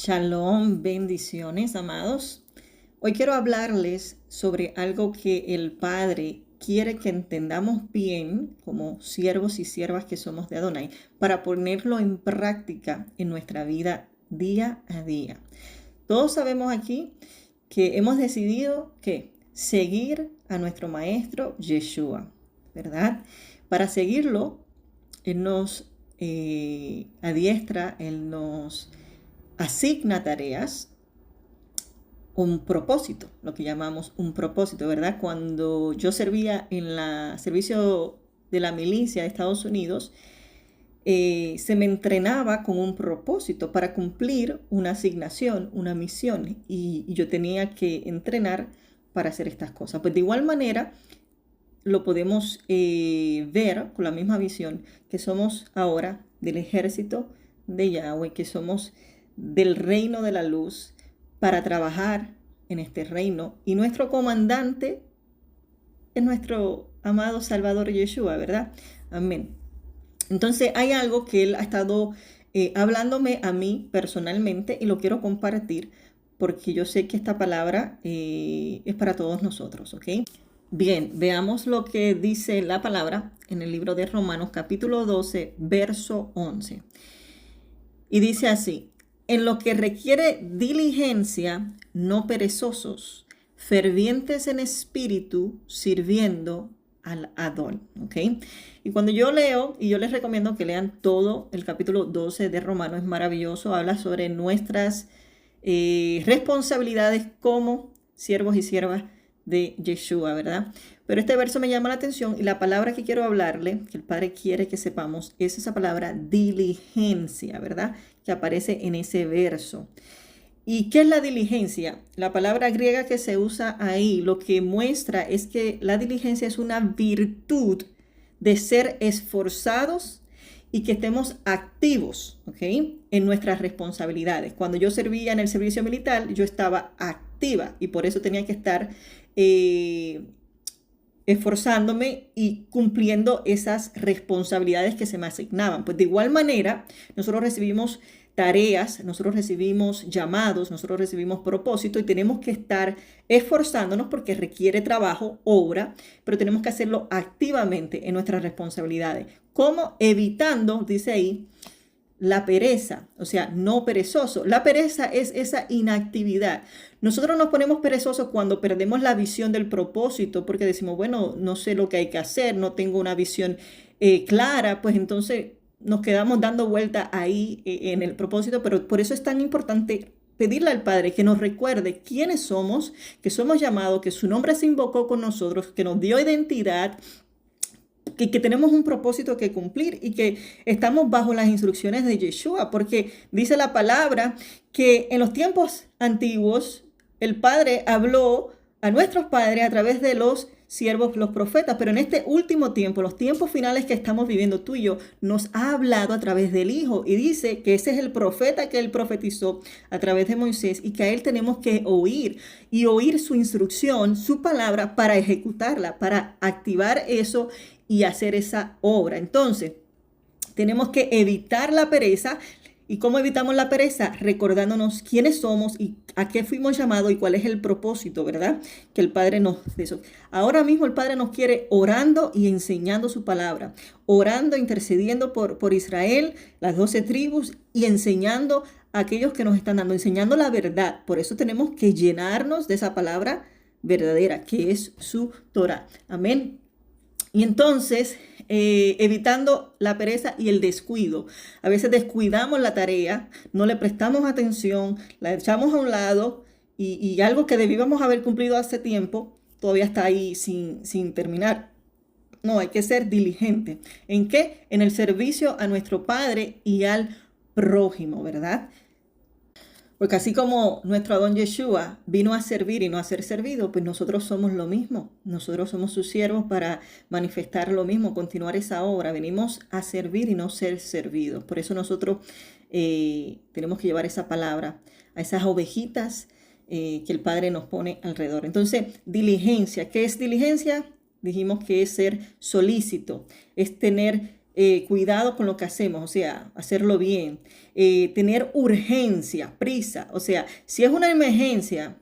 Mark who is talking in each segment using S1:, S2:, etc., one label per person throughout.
S1: Shalom, bendiciones, amados. Hoy quiero hablarles sobre algo que el Padre quiere que entendamos bien como siervos y siervas que somos de Adonai, para ponerlo en práctica en nuestra vida día a día. Todos sabemos aquí que hemos decidido que seguir a nuestro Maestro Yeshua, ¿verdad? Para seguirlo, Él nos adiestra, Él nos asigna tareas, un propósito, lo que llamamos un propósito, ¿verdad? Cuando yo servía en el servicio de la milicia de Estados Unidos, se me entrenaba con un propósito para cumplir una asignación, una misión, y yo tenía que entrenar para hacer estas cosas. Pues de igual manera, lo podemos ver con la misma visión que somos ahora del ejército de Yahweh, que somos del reino de la luz para trabajar en este reino. Y nuestro comandante es nuestro amado Salvador Yeshua, ¿verdad? Amén. Entonces hay algo que él ha estado hablándome a mí personalmente y lo quiero compartir porque yo sé que esta palabra es para todos nosotros, ¿ok? Bien, veamos lo que dice la palabra en el libro de Romanos capítulo 12, verso 11. Y dice así: en lo que requiere diligencia, no perezosos, fervientes en espíritu, sirviendo al Adón. ¿Ok? Y cuando yo leo, y yo les recomiendo que lean todo el capítulo 12 de Romanos, es maravilloso, habla sobre nuestras responsabilidades como siervos y siervas de Yeshua, ¿verdad? Pero este verso me llama la atención y la palabra que quiero hablarle, que el Padre quiere que sepamos, es esa palabra diligencia, ¿verdad? Que aparece en ese verso. ¿Y qué es la diligencia? La palabra griega que se usa ahí lo que muestra es que la diligencia es una virtud de ser esforzados y que estemos activos, ¿ok? En nuestras responsabilidades. Cuando yo servía en el servicio militar, yo estaba activa y por eso tenía que estar esforzándome y cumpliendo esas responsabilidades que se me asignaban. Pues de igual manera, nosotros recibimos tareas, nosotros recibimos llamados, nosotros recibimos propósito y tenemos que estar esforzándonos porque requiere trabajo, obra, pero tenemos que hacerlo activamente en nuestras responsabilidades. ¿Cómo? Evitando, dice ahí, la pereza, o sea, no perezoso. La pereza es esa inactividad. Nosotros nos ponemos perezosos cuando perdemos la visión del propósito, porque decimos, bueno, no sé lo que hay que hacer, no tengo una visión clara, pues entonces nos quedamos dando vuelta ahí en el propósito, pero por eso es tan importante pedirle al Padre que nos recuerde quiénes somos, que somos llamados, que su nombre se invocó con nosotros, que nos dio identidad, que tenemos un propósito que cumplir y que estamos bajo las instrucciones de Yeshua, porque dice la palabra que en los tiempos antiguos el Padre habló a nuestros padres a través de los siervos, los profetas, pero en este último tiempo, los tiempos finales que estamos viviendo tú y yo, nos ha hablado a través del Hijo y dice que ese es el profeta que él profetizó a través de Moisés y que a él tenemos que oír y oír su instrucción, su palabra para ejecutarla, para activar eso y hacer esa obra. Entonces, tenemos que evitar la pereza. ¿Y cómo evitamos la pereza? Recordándonos quiénes somos y a qué fuimos llamados y cuál es el propósito, ¿verdad? Que el Padre nos hizo. Ahora mismo el Padre nos quiere orando y enseñando su palabra, orando, intercediendo por Israel, las 12 tribus y enseñando a aquellos que nos están dando, enseñando la verdad. Por eso tenemos que llenarnos de esa palabra verdadera, que es su Torah. Amén. Y entonces, evitando la pereza y el descuido. A veces descuidamos la tarea, no le prestamos atención, la echamos a un lado y algo que debíamos haber cumplido hace tiempo todavía está ahí sin terminar. No, hay que ser diligente. ¿En qué? En el servicio a nuestro Padre y al prójimo, ¿verdad? Porque así como nuestro Adón Yeshua vino a servir y no a ser servido, pues nosotros somos lo mismo. Nosotros somos sus siervos para manifestar lo mismo, continuar esa obra. Venimos a servir y no ser servidos. Por eso nosotros tenemos que llevar esa palabra a esas ovejitas que el Padre nos pone alrededor. Entonces, diligencia. ¿Qué es diligencia? Dijimos que es ser solícito, es tener cuidado con lo que hacemos, o sea, hacerlo bien, tener urgencia, prisa, o sea, si es una emergencia,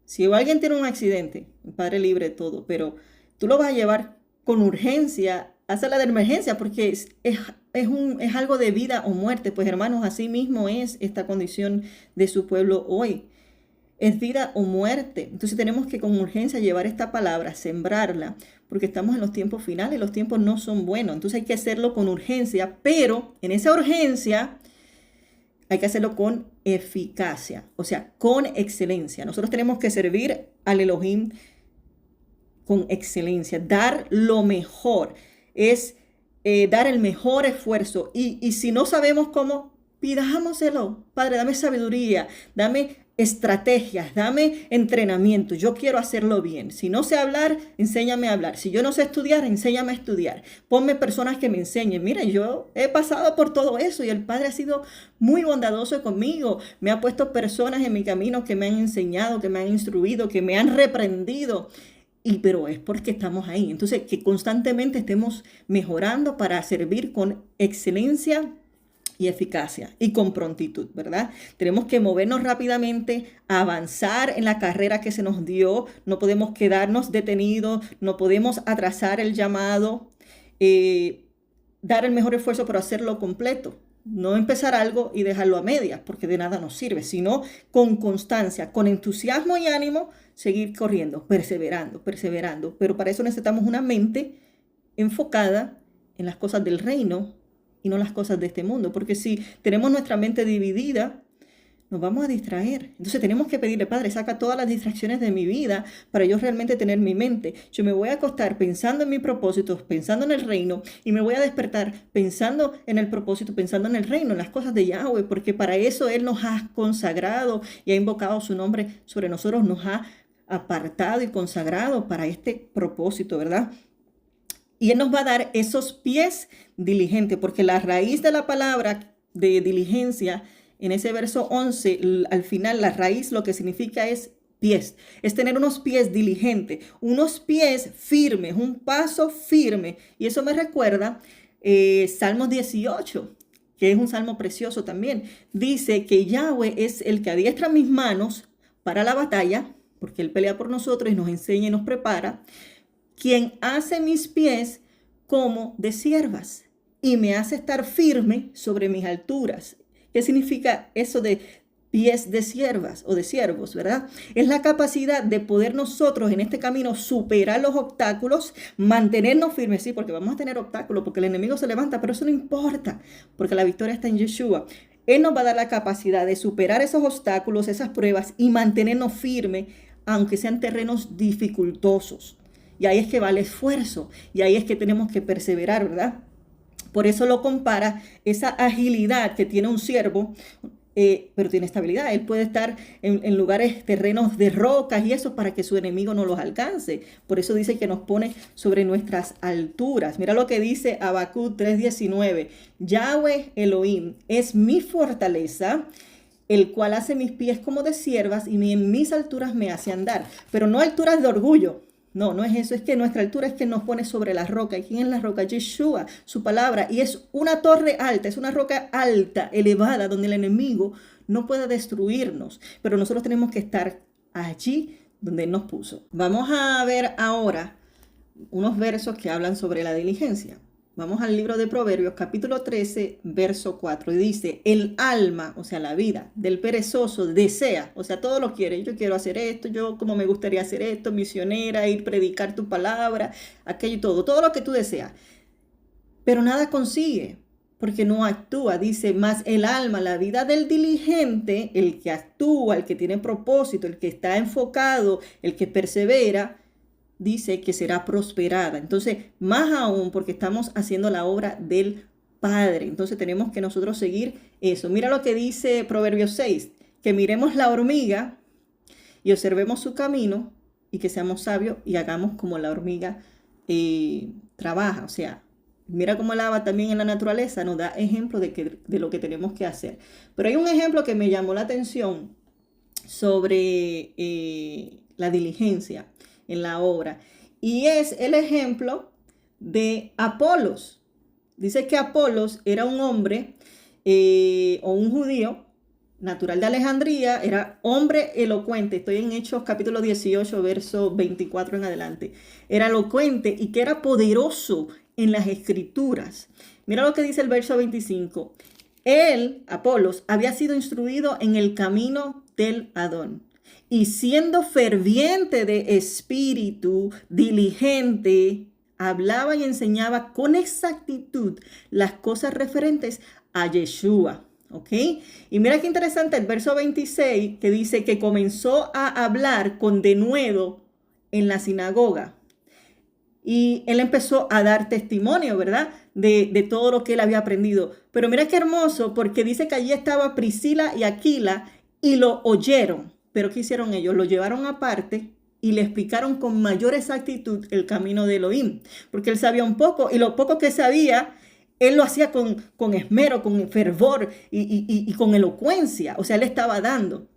S1: si alguien tiene un accidente, el Padre libre de todo, pero tú lo vas a llevar con urgencia a sala de emergencia porque es algo de vida o muerte. Pues hermanos, así mismo es esta condición de su pueblo hoy. Es vida o muerte. Entonces tenemos que con urgencia llevar esta palabra, sembrarla, porque estamos en los tiempos finales, los tiempos no son buenos. Entonces hay que hacerlo con urgencia, pero en esa urgencia hay que hacerlo con eficacia, o sea, con excelencia. Nosotros tenemos que servir al Elohim con excelencia, dar lo mejor, es dar el mejor esfuerzo. Y si no sabemos cómo, pidámoselo. Padre, dame sabiduría, dame estrategias, dame entrenamiento. Yo quiero hacerlo bien. Si no sé hablar, enséñame a hablar. Si yo no sé estudiar, enséñame a estudiar. Ponme personas que me enseñen. Mira, yo he pasado por todo eso y el Padre ha sido muy bondadoso conmigo. Me ha puesto personas en mi camino que me han enseñado, que me han instruido, que me han reprendido. Pero es porque estamos ahí. Entonces, que constantemente estemos mejorando para servir con excelencia y eficacia y con prontitud, ¿verdad? Tenemos que movernos rápidamente, avanzar en la carrera que se nos dio, no podemos quedarnos detenidos, no podemos atrasar el llamado, dar el mejor esfuerzo pero hacerlo completo. No empezar algo y dejarlo a medias, porque de nada nos sirve, sino con constancia, con entusiasmo y ánimo, seguir corriendo, perseverando, perseverando. Pero para eso necesitamos una mente enfocada en las cosas del reino y no las cosas de este mundo, porque si tenemos nuestra mente dividida, nos vamos a distraer. Entonces tenemos que pedirle, Padre, saca todas las distracciones de mi vida para yo realmente tener mi mente. Yo me voy a acostar pensando en mis propósitos, pensando en el reino, y me voy a despertar pensando en el propósito, pensando en el reino, en las cosas de Yahweh, porque para eso Él nos ha consagrado y ha invocado su nombre sobre nosotros, nos ha apartado y consagrado para este propósito, ¿verdad? Y Él nos va a dar esos pies diligentes, porque la raíz de la palabra de diligencia, en ese verso 11, al final, la raíz lo que significa es pies. Es tener unos pies diligentes, unos pies firmes, un paso firme. Y eso me recuerda Salmos 18, que es un salmo precioso también. Dice que Yahweh es el que adiestra mis manos para la batalla, porque Él pelea por nosotros y nos enseña y nos prepara. Quien hace mis pies como de siervas y me hace estar firme sobre mis alturas. ¿Qué significa eso de pies de siervas o de siervos, verdad? Es la capacidad de poder nosotros en este camino superar los obstáculos, mantenernos firmes, sí, porque vamos a tener obstáculos, porque el enemigo se levanta, pero eso no importa, porque la victoria está en Yeshua. Él nos va a dar la capacidad de superar esos obstáculos, esas pruebas y mantenernos firmes, aunque sean terrenos dificultosos. Y ahí es que va el esfuerzo, y ahí es que tenemos que perseverar, ¿verdad? Por eso lo compara esa agilidad que tiene un siervo, pero tiene estabilidad. Él puede estar en lugares, terrenos de rocas y eso para que su enemigo no los alcance. Por eso dice que nos pone sobre nuestras alturas. Mira lo que dice Habacuc 3:19. Yahweh Elohim es mi fortaleza, el cual hace mis pies como de siervas y en mis alturas me hace andar. Pero no alturas de orgullo. No, no es eso, es que nuestra altura es que nos pone sobre la roca. ¿Y quién es la roca? Yeshua, su palabra. Y es una torre alta, es una roca alta, elevada, donde el enemigo no puede destruirnos. Pero nosotros tenemos que estar allí donde Él nos puso. Vamos a ver ahora unos versos que hablan sobre la diligencia. Vamos al libro de Proverbios, capítulo 13, verso 4. Y dice, el alma, o sea, la vida del perezoso desea, o sea, todo lo quiere. Yo quiero hacer esto, yo como me gustaría hacer esto, misionera, ir predicar tu palabra, aquello y todo lo que tú deseas. Pero nada consigue, porque no actúa. Dice, más el alma, la vida del diligente, el que actúa, el que tiene propósito, el que está enfocado, el que persevera, dice que será prosperada. Entonces, más aún porque estamos haciendo la obra del Padre. Entonces, tenemos que nosotros seguir eso. Mira lo que dice Proverbios 6, que miremos la hormiga y observemos su camino y que seamos sabios y hagamos como la hormiga trabaja. O sea, mira cómo el Abba también en la naturaleza nos da ejemplo de lo que tenemos que hacer. Pero hay un ejemplo que me llamó la atención sobre la diligencia en la obra. Y es el ejemplo de Apolos. Dice que Apolos era un hombre o un judío natural de Alejandría, era hombre elocuente. Estoy en Hechos capítulo 18, verso 24 en adelante. Era elocuente y que era poderoso en las escrituras. Mira lo que dice el verso 25. Él, Apolos, había sido instruido en el camino del Adón. Y siendo ferviente de espíritu, diligente, hablaba y enseñaba con exactitud las cosas referentes a Yeshua. ¿Ok? Y mira qué interesante el verso 26 que dice que comenzó a hablar con denuedo en la sinagoga. Y él empezó a dar testimonio, ¿verdad? De todo lo que él había aprendido. Pero mira qué hermoso, porque dice que allí estaba Priscila y Aquila y lo oyeron. Pero ¿qué hicieron ellos? Lo llevaron aparte y le explicaron con mayor exactitud el camino de Elohim. Porque él sabía un poco y lo poco que sabía, él lo hacía con esmero, con fervor y con elocuencia. O sea, él estaba dando.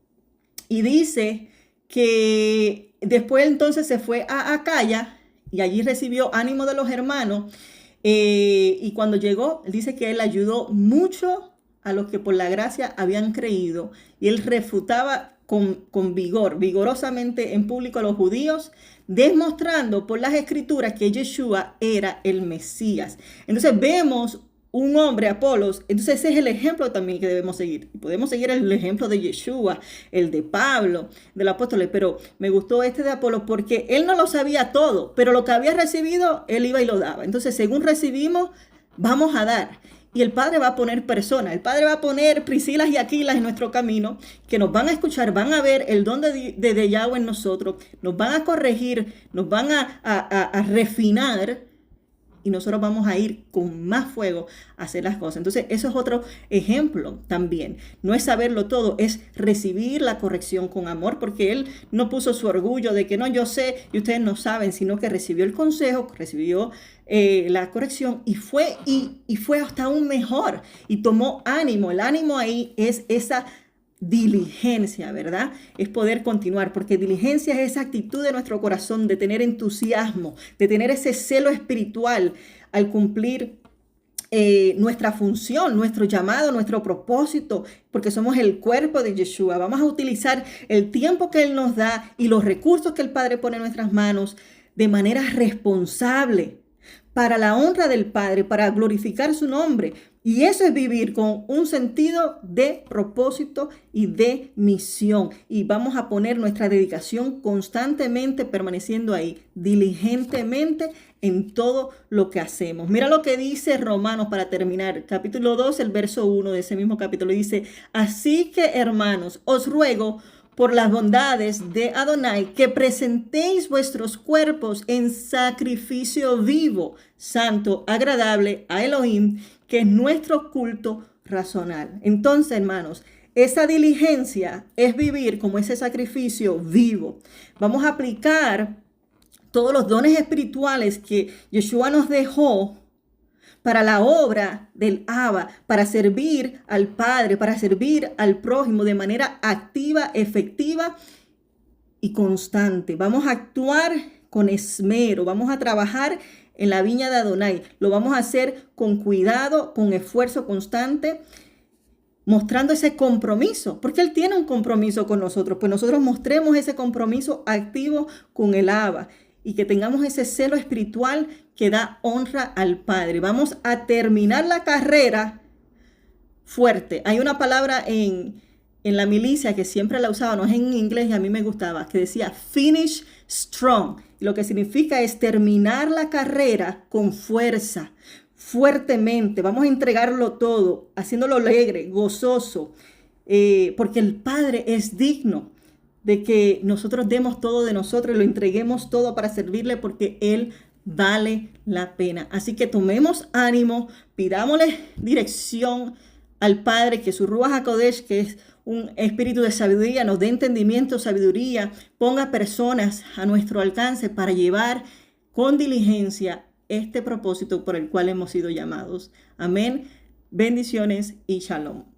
S1: Y dice que después entonces se fue a Acaya y allí recibió ánimo de los hermanos. Y cuando llegó, dice que él ayudó mucho a los que por la gracia habían creído. Y él refutaba con vigor, vigorosamente en público a los judíos, demostrando por las escrituras que Yeshua era el Mesías. Entonces vemos un hombre, Apolos, entonces ese es el ejemplo también que debemos seguir. Y podemos seguir el ejemplo de Yeshua, el de Pablo, del apóstol, pero me gustó este de Apolos porque él no lo sabía todo, pero lo que había recibido, él iba y lo daba. Entonces, según recibimos, vamos a dar. Y el Padre va a poner personas, el Padre va a poner Priscilas y Aquilas en nuestro camino, que nos van a escuchar, van a ver el don de Yahweh en nosotros, nos van a corregir, nos van a refinar, y nosotros vamos a ir con más fuego a hacer las cosas. Entonces, eso es otro ejemplo también. No es saberlo todo, es recibir la corrección con amor, porque él no puso su orgullo de que no, yo sé y ustedes no saben, sino que recibió el consejo, recibió la corrección y fue hasta aún mejor y tomó ánimo. El ánimo ahí es esa diligencia, ¿verdad? Es poder continuar, porque diligencia es esa actitud de nuestro corazón de tener entusiasmo, de tener ese celo espiritual al cumplir nuestra función, nuestro llamado, nuestro propósito, porque somos el cuerpo de Yeshua. Vamos a utilizar el tiempo que Él nos da y los recursos que el Padre pone en nuestras manos de manera responsable, para la honra del Padre, para glorificar su nombre. Y eso es vivir con un sentido de propósito y de misión. Y vamos a poner nuestra dedicación constantemente permaneciendo ahí, diligentemente en todo lo que hacemos. Mira lo que dice Romanos para terminar, capítulo 2, el verso 1 de ese mismo capítulo. Dice, así que hermanos, os ruego por las bondades de Adonai, que presentéis vuestros cuerpos en sacrificio vivo, santo, agradable a Elohim, que es nuestro culto racional. Entonces, hermanos, esa diligencia es vivir como ese sacrificio vivo. Vamos a aplicar todos los dones espirituales que Yeshua nos dejó para la obra del Abba, para servir al Padre, para servir al prójimo de manera activa, efectiva y constante. Vamos a actuar con esmero, vamos a trabajar en la viña de Adonai. Lo vamos a hacer con cuidado, con esfuerzo constante, mostrando ese compromiso, porque Él tiene un compromiso con nosotros, pues nosotros mostremos ese compromiso activo con el Abba. Y que tengamos ese celo espiritual que da honra al Padre. Vamos a terminar la carrera fuerte. Hay una palabra en la milicia que siempre la usaba, no es en inglés y a mí me gustaba, que decía finish strong. Y lo que significa es terminar la carrera con fuerza, fuertemente. Vamos a entregarlo todo, haciéndolo alegre, gozoso, porque el Padre es digno de que nosotros demos todo de nosotros y lo entreguemos todo para servirle, porque Él vale la pena. Así que tomemos ánimo, pidámosle dirección al Padre, que su Ruach HaKodesh, que es un espíritu de sabiduría, nos dé entendimiento, sabiduría, ponga personas a nuestro alcance para llevar con diligencia este propósito por el cual hemos sido llamados. Amén. Bendiciones y shalom.